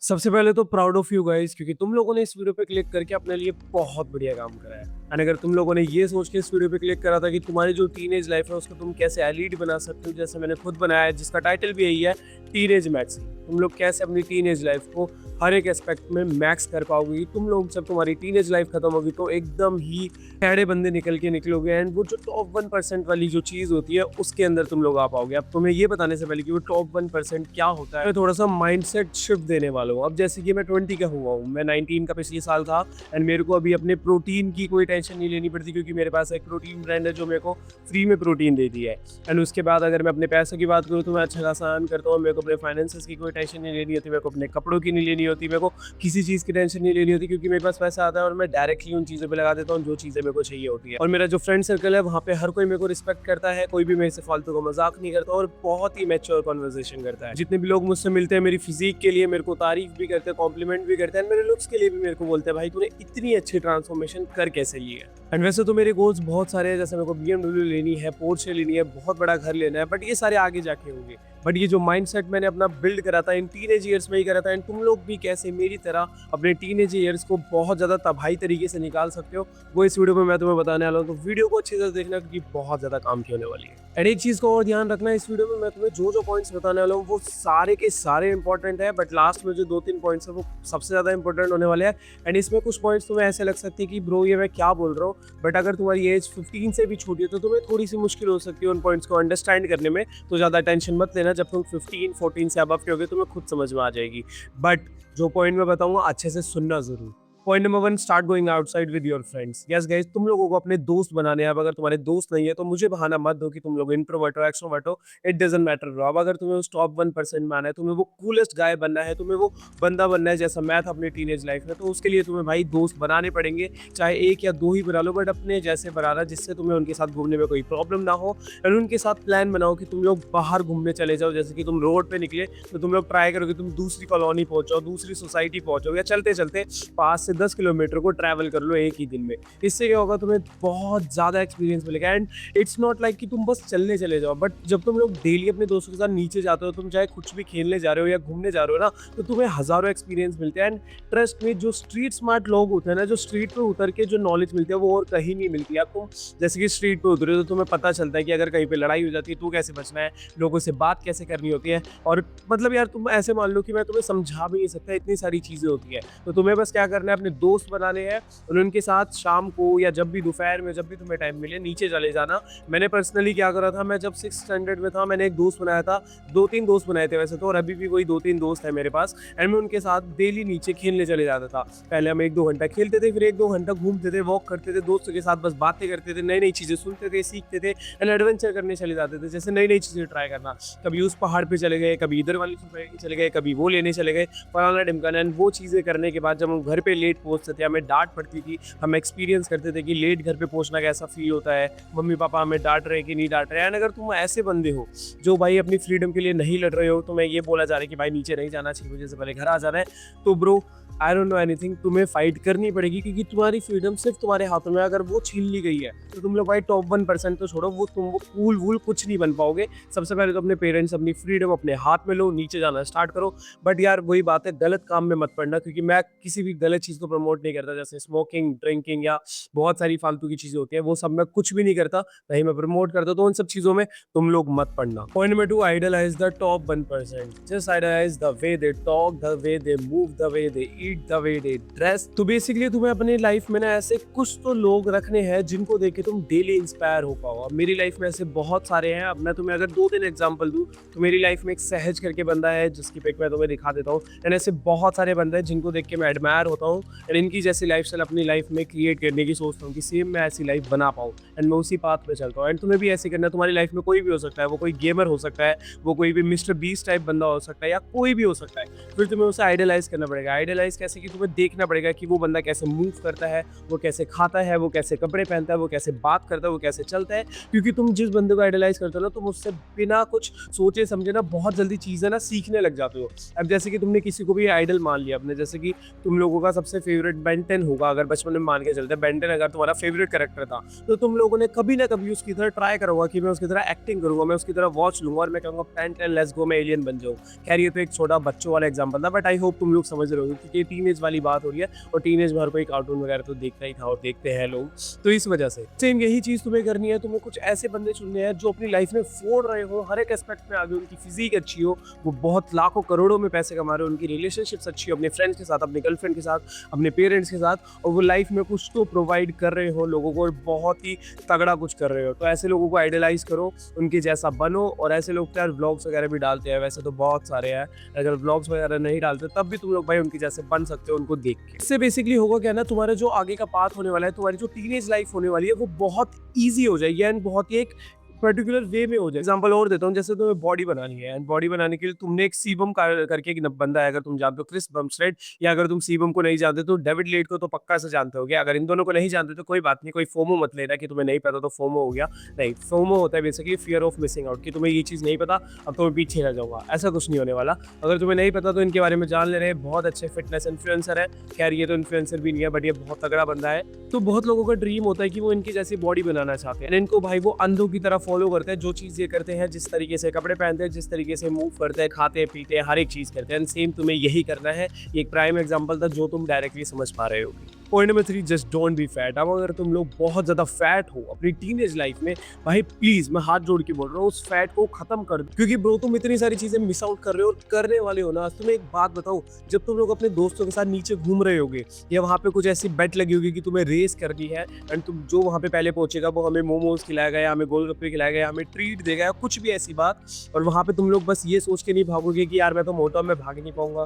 सबसे पहले तो प्राउड ऑफ यू गाइस क्योंकि तुम लोगों ने इस वीडियो पे क्लिक करके अपने लिए बहुत बढ़िया काम करा है। एंड अगर तुम लोगों ने ये सोच के इस वीडियो पे क्लिक करा था कि तुम्हारी जो टीनेज लाइफ है उसको तुम कैसे एलीट बना सकते हो, जैसे मैंने खुद बनाया है जिसका टाइटल भी यही है, टीनेज मैक्स। तुम लोग कैसे अपनी टीनेज लाइफ को हर एक एस्पेक्ट में मैक्स कर पाओगे। तुम लोग जब तुम्हारी टीनेज लाइफ खत्म होगी तो एकदम ही टेढ़े बंदे निकल के निकलोगे एंड वो जो टॉप 1% वाली जो चीज होती है उसके अंदर तुम लोग आ पाओगे। अब तुम्हें ये बताने से पहले कि वो टॉप 1% क्या होता है, मैं थोड़ा सा माइंडसेट शिफ्ट देने वाला हूँ। अब जैसे कि मैं 20 का हुआ हूँ, मैं 19 का पिछले साल था एंड मेरे को अभी अपने प्रोटीन की कोई टेंशन नहीं लेनी पड़ती क्योंकि मेरे पास एक प्रोटीन ब्रांड है जो मेरे को फ्री में प्रोटीन देती है। एंड उसके बाद अगर मैं अपने पैसों की बात करूँ तो मैं अच्छा खासा अर्न करता हूँ। मेरे को अपने फाइनेंसेस की कोई टेंशन नहीं लेनी होती, मेरे को अपने कपड़ों की नहीं लेनी होती, मेरे को किसी चीज़ की टेंशन नहीं लेनी होती क्योंकि मेरे पास पैसा आता है और मैं डायरेक्टली उन चीज़ों पे लगा देता हूँ जो चीज़ें मेरे को चाहिए होती है। और मेरा जो फ्रेंड सर्कल है वहाँ पे हर कोई मेरे को रिस्पेक्ट करता है, कोई भी मेरे से फालतू का मजाक नहीं करता और बहुत ही मैच्योर कॉन्वर्सेशन करता है। जितने भी लोग मुझसे मिलते हैं मेरी फिजिक के लिए मेरे को तारीफ भी करते हैं, कॉम्प्लीमेंट भी करते हैं, मेरे लुक्स के लिए भी मेरे को बोलते हैं भाई तूने इतनी अच्छी ट्रांसफॉर्मेशन कर कैसे ली है। एंड वैसे तो मेरे गोल्स बहुत सारे हैं, जैसे मेरे को BMW लेनी है, पोर्शे लेनी है, बहुत बड़ा घर लेना है, बट ये सारे आगे जाके होंगे। बट ये जो माइंडसेट मैंने अपना बिल्ड करा था इन टीनेज ईयर्स में ही करा था। एंड तुम लोग भी कैसे मेरी तरह अपने टीनेज ईयर्स को बहुत ज़्यादा तबाही तरीके से निकाल सकते हो, वो इस वीडियो में मैं तुम्हें बताने वाला हूँ। तो वीडियो को अच्छे से देखना क्योंकि बहुत ज़्यादा काम की होने वाली है। एंड एक चीज़ को और ध्यान रखना, इस वीडियो में मैं तुम्हें जो जो पॉइंट्स बताने वाला हूँ वो सारे के सारे इंपॉर्टेंट है, बट लास्ट में जो 2-3 पॉइंट्स है वो सबसे ज़्यादा इंपॉर्टेंट होने वाले हैं। एंड इसमें कुछ पॉइंट्स तुम्हें ऐसे लग सकते हैं कि ब्रो ये मैं क्या बोल रहा हूँ, बट अगर तुम्हारी एज 15 से भी छोटी है तो तुम्हें थोड़ी सी मुश्किल हो सकती है उन पॉइंट्स को अंडरस्टैंड करने में। तो ज़्यादा टेंशन मत लेना, जब तुम 15-14 से अबव के होगे तुम्हें खुद समझ में आ जाएगी। बट जो पॉइंट मैं बताऊंगा अच्छे से सुनना जरूर। Point number 1, start going outside with your friends. Yes guys, तुम लोगों को अपने दोस्त बनाने हैं। अब अगर तुम्हारे दोस्त नहीं है तो मुझे बहाना मत दो कि तुम लोग इंट्रोवर्ट हो, एक्सट्रोवर्ट हो, इट डजंट मैटर ब्रो। अब अगर तुम्हें उस टॉप 1% में आना है, तुम्हें वो कूलेस्ट गाय बनना है, तुम्हें वो बंदा बनना है जैसा मैं था अपनी टीनेज लाइफ में, तो उसके लिए तुम्हें भाई दोस्त बनाने पड़ेंगे। चाहे एक या दो ही बना लो, बट अपने जैसे बनाना जिससे तुम्हें उनके साथ घूमने में कोई प्रॉब्लम ना हो। और उनके साथ प्लान बनाओ कि तुम लोग बाहर घूमने चले जाओ। जैसे कि तुम रोड पे निकले तो तुम लोग ट्राई करो कि तुम दूसरी कॉलोनी पहुंचो, दूसरी सोसाइटी पहुंचो, या चलते चलते 5 से 10 किलोमीटर को ट्रैवल कर लो एक ही दिन में। इससे क्या होगा, तुम्हें बहुत ज़्यादा एक्सपीरियंस मिलेगा। एंड इट्स नॉट लाइक कि तुम बस चलने चले जाओ, बट जब तुम लोग डेली अपने दोस्तों के साथ नीचे जाते हो, तुम चाहे कुछ भी खेलने जा रहे हो या घूमने जा रहे हो ना, तो तुम्हें हज़ारों एक्सपीरियंस मिलते हैं। एंड ट्रस्ट में जो स्ट्रीट स्मार्ट लोग होते हैं ना, जो स्ट्रीट पे उतर के जो नॉलेज मिलती है वो और कहीं नहीं मिलती। अब तुम जैसे कि स्ट्रीट पे उतरे तो तुम्हें पता चलता है कि अगर कहीं पे लड़ाई हो जाती है तो कैसे बचना है, लोगों से बात कैसे करनी होती है। और मतलब यार तुम ऐसे मान लो कि मैं तुम्हें समझा भी नहीं सकता, इतनी सारी चीज़ें होती है। तो तुम्हें बस क्या करना है, अपने दोस्त बनाने हैं और उनके साथ शाम को या जब भी दोपहर में जब भी तुम्हें टाइम मिले नीचे चले जाना। मैंने पर्सनली क्या करा था, मैं जब 6th स्टैंडर्ड में था मैंने एक दोस्त बनाया था, 2-3 दोस्त बनाए थे वैसे तो, और अभी भी वही 2-3 दोस्त है मेरे पास। एंड मैं उनके साथ डेली नीचे खेलने चले जाता था। पहले हम 1-2 घंटा खेलते थे, फिर 1-2 घंटा घूमते थे, वॉक करते थे, दोस्तों के साथ बस बातें करते थे, नई नई चीज़ें सुनते थे, सीखते थे एंड एडवेंचर करने चले जाते थे। जैसे नई नई चीज़ें ट्राई करना, कभी उस पहाड़ पे चले गए, कभी इधर वाली सोसाइटी चले गए, कभी वो लेने चले गए, फलाना ढिमकाना। एंड वो चीज़ें करने के बाद जब हम घर पे लेट पहुंचते थे, हमें डांट पड़ती थी, हम एक्सपीरियंस करते थे कि लेट घर पे पहुंचना कैसा फील होता है, मम्मी पापा हमें डांट रहे हैं कि नहीं डांट रहे हैं। एंड अगर तुम ऐसे बंदे हो जो भाई अपनी फ्रीडम के लिए नहीं लड़ रहे हो, तो मैं ये बोला जा रहा है कि भाई नीचे नहीं जाना, 6 बजे से पहले घर आ जाना है, तो bro I don't know anything, तुम्हें फाइट करनी पड़ेगी क्योंकि तुम्हारी फ्रीडम सिर्फ तुम्हारे हाथों में। अगर वो छीन ली गई है तो तुम लोग भाई टॉप 1% तो छोड़ो, वो तुम वो कूल वूल कुछ नहीं बन पाओगे। सबसे पहले तो अपने पेरेंट्स, अपनी फ्रीडम अपने हाथ में लो, नीचे जाना स्टार्ट करो। बट यार वही बात है, गलत काम में मत पड़ना, क्योंकि मैं किसी भी गलत चीज़ को प्रमोट नहीं करता, जैसे स्मोकिंग, ड्रिंकिंग या बहुत सारी फालतू की चीज़ें होती हैं, वो सब मैं कुछ भी नहीं करता, नहीं मैं प्रमोट करता। तो उन सब चीज़ों में तुम लोग मत पड़ना। Point number 2, idealise the top 1%। Just idealise the way they talk, the way they move, the way they eat, the way they dress. तो बेसिकली तुम्हें अपनी लाइफ में ना ऐसे कुछ तो लोग रखने हैं जिनको देख के तुम डेली इंस्पायर हो पाओ। मेरी लाइफ में ऐसे बहुत सारे हैं। अब मैं तुम्हें अगर 2-3 एग्जांपल दूं तो मेरी लाइफ में एक सहज करके बंदा है जिसकी पिक मैं तुम्हें दिखा देता हूँ। एंड ऐसे बहुत सारे बंदे हैं जिनको देख के मैं एडमायर होता हूँ एंड इनकी जैसी लाइफस्टाइल अपनी लाइफ में क्रिएट करने की सोचता हूँ कि सेम मैं ऐसी लाइफ बना पाऊँ एंड मैं उसी पाथ पे चलता हूँ। एंड तुम्हें भी ऐसे करना है। तुम्हारी लाइफ में कोई भी हो सकता है, वो कोई गेमर हो सकता है, वो कोई भी मिस्टर बीस्ट टाइप बंदा हो सकता है, या कोई भी हो सकता है। फिर तुम्हें उसे आइडलाइज करना पड़ेगा। आइडलाइज कैसे, कि तुम्हें देखना पड़ेगा कि वो बंदा कैसे मूव करता है, वो कैसे खाता है, वो कैसे कपड़े पहनता है, वो कैसे बात करता है, वो कैसे चलता है। क्योंकि तुम जिस बंदे को आइडलाइज करते हो ना, तुम उससे बिना कुछ सोचे समझे ना बहुत जल्दी चीज़ें ना सीखने लग जाते हो। अब जैसे कि तुमने किसी को भी आइडल मान लिया अपने, जैसे कि तुम लोगों का सबसे फेवरेट बेन 10 होगा, अगर बचपन में मान के चलते हैं बेन 10 अगर तुम्हारा फेवरेट कैरेक्टर था, तो तुम लोगों ने कभी ना कभी उसकी तरह ट्राई करा होगा कि मैं उसकी तरह एक्टिंग करूंगा, मैं उसकी तरह वॉच लूंगा और मैं कहूंगा बेन 10 लेट्स गो, मैं एलियन बन जाऊं। खैर ये तो एक छोटा बच्चों वाला एग्जांपल था, बट आई होप तुम लोग समझ रहे हो क्योंकि टीनेज वाली बात हो रही है और टीनेज में हर कोई कार्टून वगैरह तो देखता ही था और देखते हैं लोग, तो इस वजह से सेम यही चीज तुम्हें करनी है। तुम्हें कुछ ऐसे बंदे चुनने हैं जो अपनी लाइफ में फोड़ रहे हो, हर एक एस्पेक्ट में आगे, उनकी फिजिक अच्छी हो, वो बहुत लाखों करोड़ों में पैसे कमा रहे हो, उनकी रिलेशनशिप्स अच्छी हो अपने फ्रेंड्स के साथ, अपने गर्लफ्रेंड के साथ, अपने पेरेंट्स के साथ, और वो लाइफ में कुछ तो प्रोवाइड कर रहे हो लोगों को और बहुत ही तगड़ा कुछ कर रहे हो। तो ऐसे लोगों को आइडलाइज करो, उनके जैसा बनो। और ऐसे लोग तो यार व्लॉग्स वगैरह भी डालते हैं, वैसे तो बहुत सारे हैं, अगर व्लॉग्स वगैरह नहीं डालते तब भी तुम लोग भाई उनके जैसे बन सकते हो उनको देख के। इससे बेसिकली होगा क्या ना, तुम्हारा जो आगे का पाथ होने वाला है, तुम्हारी जो टीनेज लाइफ होने वाली है, वो बहुत ईजी हो जाएगी एंड बहुत ही एक पर्टिकुलर वे में हो जाए। एग्जांपल और देता हूँ, जैसे तुम्हें बॉडी बनानी है एंड बॉडी बनाने के लिए तुमने एक सीबम करके एक बंदा है, अगर तुम जानते हो क्रिस बमस्टेड, या अगर तुम सीबम को नहीं जानते तो डेविड लेट को तो पक्का से जानते होगे। अगर इन दोनों को नहीं जानते तो कोई बात नहीं, कोई फोमो मत लेना कि तुम्हें नहीं पता तो फोमो हो गया। नहीं, फोमो होता है basically fear of missing out, कि तुम्हें ये चीज़ नहीं पता अब तो मैं पीछे रह जाऊंगा, ऐसा कुछ नहीं होने वाला। अगर तुम्हें नहीं पता तो इनके बारे में जान ले रहे हैं, बहुत अच्छे फिटनेस इन्फ्लुएंसर है। खैर ये तो इन्फ्लुएंसर भी नहीं है, बट ये बहुत तगड़ा बंदा है। तो बहुत लोगों का ड्रीम होता है कि वो इनकी जैसी बॉडी बनाना चाहते हैं, इनको भाई वो अंधों की तरह फॉलो करते हैं, जो चीज़ ये करते हैं, जिस तरीके से कपड़े पहनते हैं, जिस तरीके से मूव करते हैं, खाते पीते हैं, हर एक चीज़ करते हैं, सेम तुम्हें यही करना है। ये एक प्राइम एग्जांपल था जो तुम डायरेक्टली समझ पा रहे होगे। Point number 3, just don't be fat. अब अगर तुम लोग बहुत ज़्यादा फैट हो अपनी टीनेज लाइफ में, भाई प्लीज़ मैं हाथ जोड़ के बोल रहा हूँ उस फैट को खत्म कर दो, क्योंकि ब्रो तुम इतनी सारी चीज़ें मिस आउट कर रहे हो और करने वाले हो ना। तुम्हें एक बात बताऊँ, जब तुम लोग अपने दोस्तों के साथ नीचे घूम रहे होगे या वहाँ पे कुछ ऐसी बेट लगी होगी कि तुम्हें रेस करनी है एंड तुम जो वहाँ पे पहले पहुंचेगा वो हमें मोमोज खिलाएगा या हमें गोलगप्पे खिलाएगा या हमें ट्रीट देगा या कुछ भी ऐसी बात, और वहाँ पे तुम लोग बस ये सोच के नहीं भागोगे कि यार मैं तो मोटा हूं, मैं भाग नहीं पाऊंगा।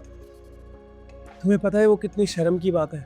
तुम्हें पता है वो कितनी शर्म की बात है,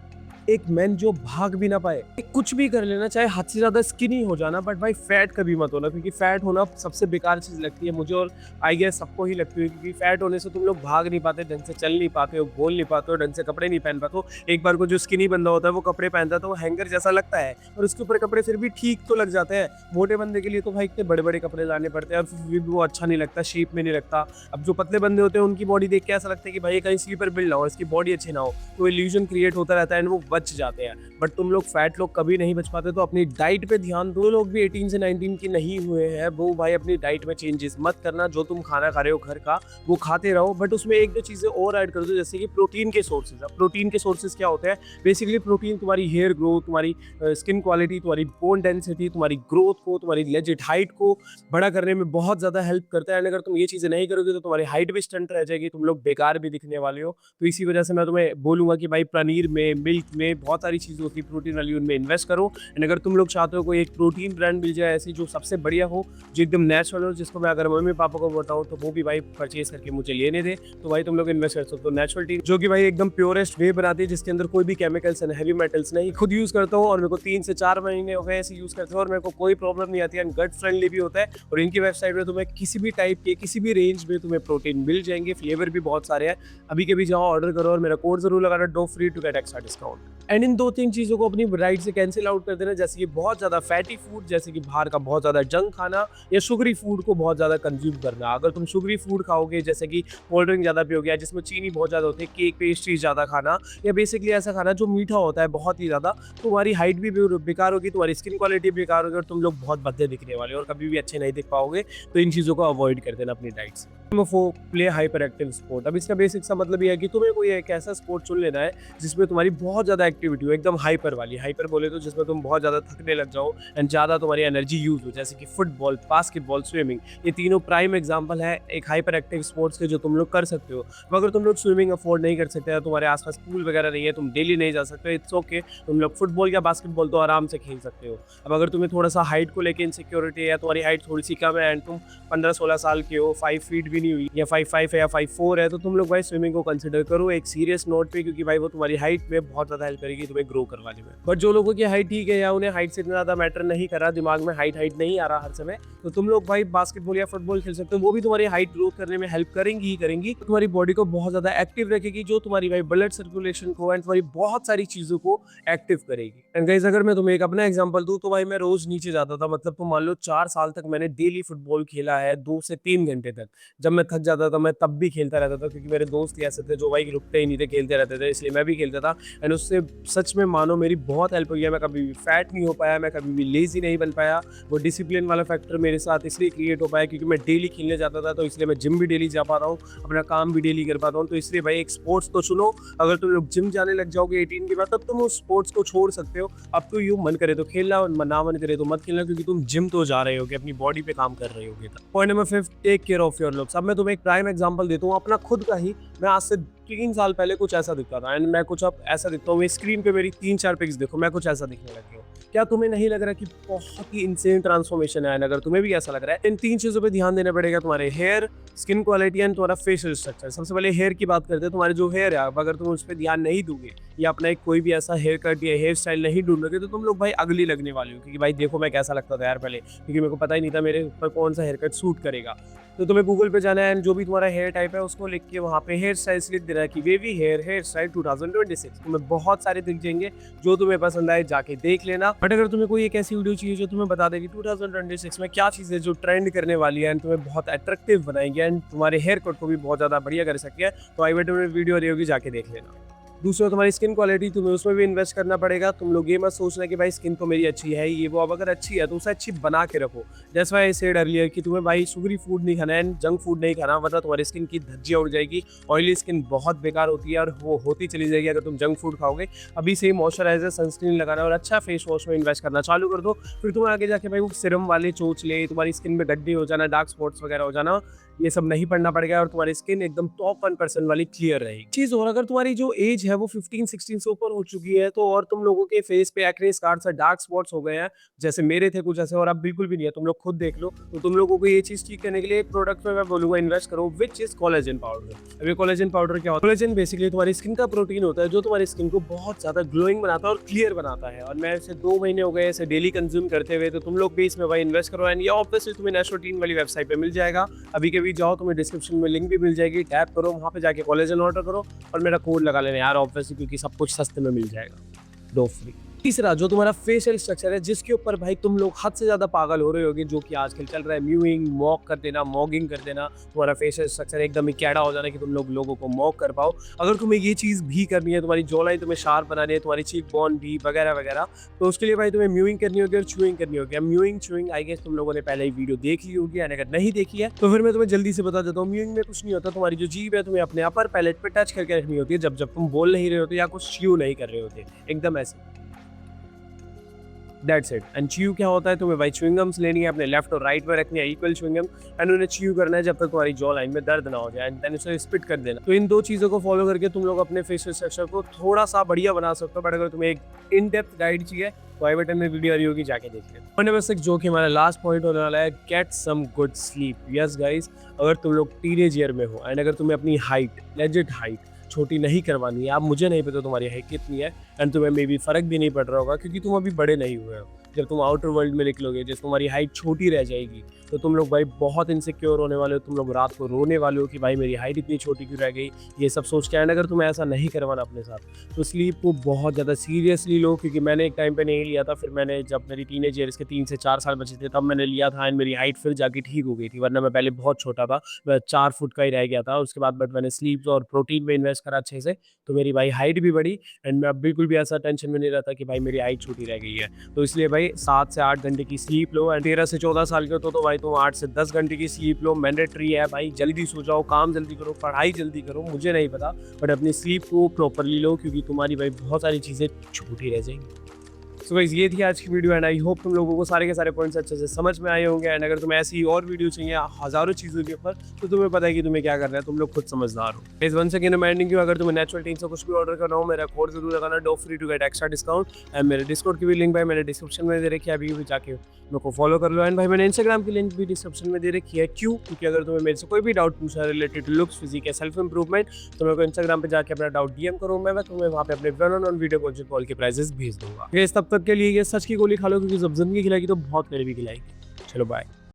एक मैन जो भाग भी ना पाए, कुछ भी कर लेना, चाहे हद से ज्यादा स्किनी हो जाना, बट भाई फैट कभी मत होना, क्योंकि फैट होना सबसे बेकार चीज लगती है मुझे, और आई गेस सबको ही लगती है, क्योंकि फैट होने से तुम लोग भाग नहीं पाते, ढंग से चल नहीं पाते हो, बोल नहीं पाते हो, ढंग से कपड़े नहीं पहन पाते हो। एक बार को जो स्किनी बंदा होता है वो कपड़े पहनता है तो वो हैंगर जैसा लगता है, और उसके ऊपर कपड़े फिर भी ठीक तो लग जाते हैं। मोटे बंदे के लिए तो भाई इतने बड़े बड़े कपड़े लाने पड़ते हैं और फिर भी वो अच्छा नहीं लगता, शेप में नहीं लगता। अब जो पतले बंदे होते हैं उनकी बॉडी देख के ऐसा लगता है कि भाई कहीं स्लीपर बिल्ड ना हो, इसकी बॉडी अच्छी ना हो, तो इल्यूजन क्रिएट होता रहता है एंड वो बच जाते हैं। बट तुम लोग फैट लोग कभी नहीं बच पाते, तो अपनी डाइट पे ध्यान दो। लोग भी 18 से 19 की नहीं हुए हैं वो भाई अपनी डाइट में चेंजेस मत करना, जो तुम खाना खा रहे हो घर का वो खाते रहो, बट उसमें एक दो चीज़ें और ऐड कर दो, जैसे कि प्रोटीन के सोर्सेज। अब प्रोटीन के सोर्सेज क्या होते हैं? बेसिकली प्रोटीन तुम्हारी हेयर ग्रोथ, तुम्हारी स्किन क्वालिटी, तुम्हारी बोन डेंसिटी, तुम्हारी ग्रोथ को, तुम्हारी लेजिट हाइट को बड़ा करने में बहुत ज़्यादा हेल्प करता है। एंड अगर तुम ये चीज़ें नहीं करोगे तो तुम्हारी हाइट भी स्टंट रह जाएगी, तुम लोग बेकार भी दिखने वाले हो। तो इसी वजह से मैं तुम्हें बोलूँगा कि भाई पनीर में, मिल्क में बहुत सारी चीज़ें होती है प्रोटीन वाली, उनमें इन्वेस्ट करो। एंड अगर तुम लोग चाहते हो कोई एक प्रोटीन ब्रांड मिल जाए ऐसी जो सबसे बढ़िया हो, जो एकदम नेचुरल हो, जिसको मैं अगर मम्मी पापा को बताऊँ तो वो भी भाई परचेज करके मुझे लेने दे, तो भाई तुम लोग इन्वेस्ट कर सकते हो नेचुरल टी, जो कि भाई एकदम प्योरेस्ट वे बनाती है, जिसके अंदर कोई भी केमिकल्स एंड हैवी मेटल्स नहीं। खुद यूज़ करता हूँ और मेरे को 3 से 4 महीने हो गए ऐसे यूज़ करते हो और मेरे को कोई प्रॉब्लम नहीं आती है एंड गट फ्रेंडली भी होता है। और इनकी वेबसाइट में तुम्हें किसी भी टाइप के, किसी भी रेंज में तुम्हें प्रोटीन मिल जाएंगे, फ्लेवर भी बहुत सारे हैं। अभी के भी जाओ, ऑर्डर करो और मेरा कोड जरूर लगाना, do free to get extra discount. And इन 2-3 चीज़ों को अपनी राइट से कैंसिल आउट कर देना, जैसे कि बहुत ज़्यादा फैटी फूड, जैसे कि बाहर का बहुत ज़्यादा जंक खाना, या शुगरी फूड को बहुत ज़्यादा कंज्यूम करना। अगर तुम शुगरी फूड खाओगे, जैसे कि कोल्ड ड्रिंक ज़्यादा पियोगे, जिसमें चीनी बहुत ज़्यादा होती है, केक पेस्ट्री ज़्यादा खाना, या बेसिकली ऐसा खाना जो मीठा होता है बहुत ही ज़्यादा, तो तुम्हारी हाइट भी बेकार होगी, तुम्हारी स्किन क्वालिटी बेकार होगी और तुम लोग बहुत भद्दे दिखने वाले और कभी भी अच्छे नहीं दिख पाओगे। तो इन चीज़ों को अवॉइड कर देना अपनी डाइट से। Play hyper active sport. अब इसका बेसिक सा मतलब ये है कि तुम्हें कोई एक ऐसा स्पोर्ट चुन लेना है जिसमें तुम्हारी बहुत ज़्यादा एक्टिविटी हो, एकदम हाइपर वाली। हाइपर बोले तो जिसमें तुम बहुत ज़्यादा थकने लग जाओ एंड ज़्यादा तुम्हारी एनर्जी यूज़ हो, जैसे कि फुटबॉल, बास्केटबॉल, स्विमिंग। ये तीनों प्राइम एग्जाम्पल है एक हाइपर एक्टिव स्पोर्ट्स के, जो तुम लोग कर सकते हो। अब अगर तुम लोग स्विमिंग अफोर्ड नहीं कर सकते, तुम्हारे आसपास पूल वगैरह नहीं है, तुम डेली नहीं जा सकते, इट्स ओके, तुम लोग फुटबॉल या बास्केटबॉल तो आराम से खेल सकते हो। अब अगर तुम्हें थोड़ा सा हाइट को लेकर इनसिक्योरिटी है या तुम्हारी हाइट थोड़ी सी कम है एंड तुम 15-16 साल के हो, 5 फीट भी नहीं हुई, या 5'5" है या 5'4" है, तो तुम लोग भाई स्विमिंग को कंसिडर करो एक सीरियस नोट पे, क्योंकि भाई वो तुम्हारी हाइट में बहुत ज़्यादा हेल्प करेगी तुम्हें ग्रो करवाने में। बट जो लोगों की हाइट ठीक है या उन्हें हाइट से इतना ज़्यादा मैटर नहीं करा, दिमाग में हाइट नहीं आ रहा हर समय, तो तुम लोग भाई बास्केटबॉल या फुटबॉल खेल सकते हो। वो भी तुम्हारी हाइट ग्रोथ करने में हेल्प करेंगी ही करेंगी, तुम्हारी बॉडी को बहुत ज़्यादा एक्टिव रखेगी, जो तुम्हारी भाई ब्लड सर्कुलेशन को एंड तुम्हारी बहुत सारी चीज़ों को एक्टिव करेगी। एंड गाइस अगर मैं तुम्हें एक अपना एग्जांपल दूं, तो भाई मैं रोज नीचे जाता था, मतलब तो मान लो 4 साल तक मैंने डेली फुटबॉल खेला है 2 से 3 घंटे तक। जब जब मैं थक जाता था मैं तब भी खेलता रहता था, क्योंकि मेरे दोस्त ही ऐसे थे जो भाई रुकते ही नहीं थे, खेलते रहते थे, इसलिए मैं भी खेलता था। एंड उससे सच में मानो मेरी बहुत हेल्प हुई है। मैं कभी भी फैट नहीं हो पाया, मैं कभी भी लेजी नहीं बन पाया। वो डिसिप्लिन वाला फैक्टर मेरे साथ इसलिए क्रिएट हो पाया क्योंकि मैं डेली खेलने जाता था, तो इसलिए मैं जिम भी डेली जा पाता हूँ, अपना काम भी डेली कर पाता हूँ। तो इसलिए भाई एक स्पोर्ट्स तो चुनो। अगर तुम लोग जिम जाने लग जाओगे 18 के बाद, तब तुम उस स्पोर्ट्स को छोड़ सकते हो। अब तो यूँ मन करे तो खेलना और ना मन करे तो मत खेलना, क्योंकि तुम जिम तो जा रहे होगे, अपनी बॉडी पे काम कर रहे होगे। Point number 5, take care of your looks. अब मैं तुम्हें एक प्राइम एग्जांपल देता हूँ अपना खुद का ही। मैं आज से 3 साल पहले कुछ ऐसा दिखता था, एंड मैं कुछ अब ऐसा दिखता हूँ। स्क्रीन पे मेरी 3-4 पिक्स देखो, मैं कुछ ऐसा दिखने लग गया हूँ। क्या तुम्हें नहीं लग रहा कि बहुत ही इंसेन ट्रांसफॉर्मेशन है? अगर तुम्हें भी ऐसा लग रहा है, इन 3 चीजों पे ध्यान देना पड़ेगा। तुम्हारे हेयर, स्किन क्वालिटी एंड तुम्हारा फेशियल स्ट्रक्चर। सबसे पहले हेयर की बात करते हैं। तुम्हारे जो हेयर है, अगर तुम उस पर ध्यान नहीं दोगे या अपना एक कोई भी ऐसा हेयर कट या हेयर स्टाइल नहीं ढूंढोगे, तो तुम लोग भाई अगली लगने वाले हो। क्योंकि भाई देखो मैं कैसा लगता था यार पहले, क्योंकि मेरे को पता ही नहीं था मेरे ऊपर कौन सा हेयर कट सूट करेगा। तो तुम्हें गूगल पे जाना है, जो भी तुम्हारा हेयर टाइप है उसको लिख के वहाँ पे हेयर स्टाइल्स लिख देना है कि वेवी हेयर स्टाइल 2026। तुम्हें बहुत सारे दिख जाएंगे, जो तुम्हें पसंद आए जाके देख लेना। बट अगर तुम्हें कोई एक ऐसी वीडियो चाहिए जो तुम्हें बता देगी 2026 में क्या चीज़ें जो ट्रेंड करने वाली है एंड तुम्हें बहुत अट्रैक्टिव बनाएंगे एंड तुम्हारे हेयर कट को भी बहुत ज़्यादा बढ़िया कर सकती है, तो आई बटन में वीडियो रही होगी, जाके देख लेना। दूसरा, तुम्हारी स्किन क्वालिटी, तुम्हें उसमें भी इन्वेस्ट करना पड़ेगा। तुम लोग ये मत सोचना कि भाई स्किन तो मेरी अच्छी है, ये वो। अब अगर अच्छी है तो उसे अच्छी बना के रखो। जैसे आई सेड अर्लियर कि तुम्हें भाई शुगरी फूड नहीं खाना है, जंक फूड नहीं खाना, वरना तुम्हारी स्किन की धज्जियाँ उड़ जाएगी। ऑयली स्किन बहुत बेकार होती है और वो होती चली जाएगी अगर तुम जंक फूड खाओगे। अभी से ही मॉइस्चराइजर, सनस्क्रीन लगाना और अच्छा फेस वॉश में इन्वेस्ट करना चालू कर दो। फिर तुम्हें आगे जाके भाई वो सिरम वाले चोचले, तुम्हारी स्किन में गड्ढे हो जाना, डार्क स्पॉट्स वगैरह हो जाना, ये सब नहीं पड़ना पड़ेगा और तुम्हारी स्किन एकदम टॉप 1% वाली क्लियर रहेगी। चीज, और अगर तुम्हारी जो एज है वो 15-16 से ऊपर हो चुकी है, तो और तुम लोगों के फेस पे एक्ने स्कार्स और डार्क स्पॉट्स हो गए हैं, जैसे मेरे थे कुछ ऐसे और अब बिल्कुल भी नहीं है, तुम लोग खुद देख लो। तो तुम लोगों को ये चीज ठीक करने के लिए एक प्रोडक्ट में मैं बोलूंगा इन्वेस्ट करो, विच इज कोलेजन पाउडर। अब ये कोलेजन पाउडर क्या होता है? कोलेजन बेसिकली तुम्हारी स्किन का प्रोटीन होता है जो तुम्हारी स्किन को बहुत ज्यादा ग्लोइंग बनाता है और क्लियर बनाता है। और मैं इसे 2 महीने हो गए इसे डेली कंज्यूम करते हुए, तो तुम लोग भी इसमें भाई इन्वेस्ट करो। एंड ये ऑब्वियसली तुम्हें नेस्टोटीन वाली वेबसाइट पे मिल जाएगा। अभी के भी जाओ, तुम्हें डिस्क्रिप्शन में लिंक भी मिल जाएगी, टैप करो, वहां पे जाके कोलेजन ऑर्डर करो और मेरा कोड लगा लेना यार, ऑब्वियसली क्योंकि सब कुछ सस्ते में मिल जाएगा, डो फ्री। तीसरा, जो तुम्हारा फेशियल स्ट्रक्चर है, जिसके ऊपर भाई तुम लोग हद से ज्यादा पागल हो रहे होगे, जो कि आजकल चल रहा है, म्यूइंग, मॉक कर देना, मॉगिंग कर देना, तुम्हारा फेशियल स्ट्रक्चर एकदम ही कैड़ा हो जाना कि तुम लोगों को मॉक कर पाओ। अगर तुम्हें ये चीज़ भी करनी है, तुम्हारी जॉ लाइन तुम्हें शार्प बनानी है, तुम्हारी चीक बोन भी वगैरह वगैरह, तो उसके लिए भाई तुम्हें म्यूइंग करनी होगी और च्यूइंग करनी होगी। अब म्यूइंग च्यूइंग आई गेस तुम लोगों ने पहले ही वीडियो देख ली होगी, एंड अगर नहीं देखी है तो फिर मैं तुम्हें जल्दी से बता देता हूँ। म्यूइंग में कुछ नहीं होता, तुम्हारी जो जीभ है तुम्हें अपने अपर पैलेट पे टच करके रखनी होती है जब जब तुम बोल नहीं रहे होते या कुछ च्यू नहीं कर रहे होते, एकदम ऐसे। That's it. एंड च्यू क्या होता है? तुम्हें भाई च्युइंगम्स लेनी है, अपने लेफ्ट और राइट में रखनी है इक्वल च्युइंगम, एंड उन्हें च्यू करना है जब तक तुम्हारी जॉ लाइन में दर्द ना हो जाए, एंड देन उसे स्पिट कर देना। तो इन 2 चीज़ों को फॉलो करके तुम लोग अपने फेशियल स्ट्रक्चर को थोड़ा सा बढ़िया बना सकते हो। बट अगर तुम्हें एक इन डेप्थ गाइड चाहिए तो आई बटन में वीडियो आ रही होगी, जाके देख लेना। पॉइंट नंबर 6, जो कि हमारा लास्ट पॉइंट होने वाला है, get some good sleep. Yes guys, अगर तुम लोग टीनेज ईयर में हो एंड अगर तुम्हें अपनी हाइट, लेजिट हाइट छोटी नहीं करवानी है, अब मुझे नहीं पता तुम्हारी हाइट कितनी है एंड तुम्हें मे बी फर्क भी नहीं पड़ रहा होगा क्योंकि तुम अभी बड़े नहीं हुए हो। जब तुम आउटर वर्ल्ड में निकलोगे, जब तुम्हारी हाइट छोटी रह जाएगी, तो तुम लोग भाई बहुत इनसिक्योर होने वाले हो। तुम लोग रात को रोने वाले हो कि भाई मेरी हाइट इतनी छोटी क्यों रह गई, ये सब सोच के। एंड अगर तुम्हें ऐसा नहीं करवाना अपने साथ, तो स्लीप को बहुत ज़्यादा सीरियसली लो, क्योंकि मैंने एक टाइम पे नहीं लिया था, फिर मैंने जब मेरी टीनेज ईयर के 3 से 4 साल बचे थे तब मैंने लिया था एंड मेरी हाइट फिर जाके ठीक हो गई थी। वरना मैं पहले बहुत छोटा था, मैं 4 फुट का ही रह गया था उसके बाद। बट मैंने स्लीप और प्रोटीन में इन्वेस्ट करा अच्छे से, तो मेरी भाई हाइट भी बढ़ी एंड मैं अब बिल्कुल भी ऐसा टेंशन में नहीं रहता कि भाई मेरी हाइट छोटी रह गई है। तो इसलिए भाई 7 से 8 घंटे की स्लीप लो। एंड 13 से 14 साल के हो तो भाई तुम 8 से 10 घंटे की स्लीप लो, मैंडेटरी है भाई। जल्दी सो जाओ, काम जल्दी करो, पढ़ाई जल्दी करो, मुझे नहीं पता, बट अपनी स्लीप को प्रॉपरली लो क्योंकि तुम्हारी भाई बहुत सारी चीज़ें छूटी रह जाएंगी। सो गाइस, ये थी आज की वीडियो एंड आई होप तुम लोगों को सारे के सारे पॉइंट्स अच्छे से समझ में आए होंगे। एंड अगर तुम्हें ऐसी और वीडियो चाहिए हज़ारों चीज़ों के ऊपर, तो तुम्हें पता है कि तुम्हें क्या करना है, तुम लोग खुद समझदार हो। इस वन सेकेंड रिमाइंडिंग, अगर तुम्हें नेचुरल टीम से कुछ भी ऑर्डर करना हो, मेरा कोड जरूर लगाना, do free to get extra discount. And मेरे डिस्काउंट की भी लिंक भाई मैंने डिस्क्रिप्शन में दे रखी है, अभी भी जाके मेरे को फॉलो कर लो। एंड भाई मैंने इंस्टाग्राम की लिंक भी डिस्क्रिप्शन में दे रखी है। क्यों? क्योंकि अगर तुम्हें मेरे से कोई भी डाउट पूछना है रिलेटेड टू लुक्स, फिजिक या सेल्फ इंप्रूवमेंट, तो मेरे को इंस्टाग्राम पे जाके अपना डाउट डीएम करो, मैं तुम्हें वहाँ पे अपने one on video coaching call के प्राइजेस भेज दूंगा। तब तक के लिए ये सच की गोली खा लो, क्योंकि जब जिंदगी खिलाएगी तो बहुत करीबी खिलाएगी। चलो बाय।